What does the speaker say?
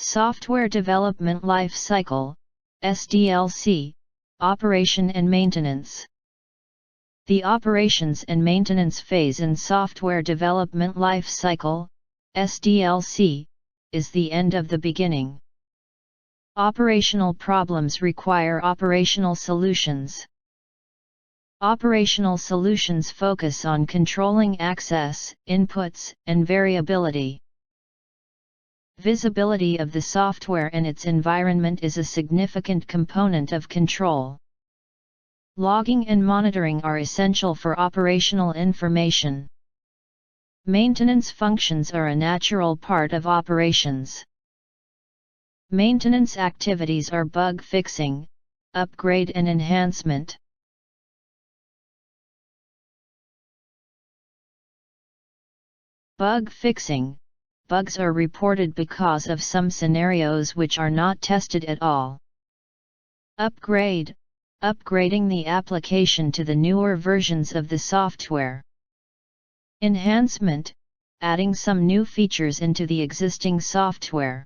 Software Development Life Cycle, SDLC, Operation and Maintenance. The operations and maintenance phase in software development life cycle, SDLC, is the end of the beginning. Operational problems require operational solutions. Operational solutions focus on controlling access, inputs, and variability. Visibility of the software and its environment is a significant component of control. Logging and monitoring are essential for operational information. Maintenance functions are a natural part of operations. Maintenance activities are bug fixing, upgrade and enhancement. Bug fixing. Bugs are reported because of some scenarios which are not tested at all. Upgrade. Upgrading the application to the newer versions of the software. Enhancement. Adding some new features into the existing software.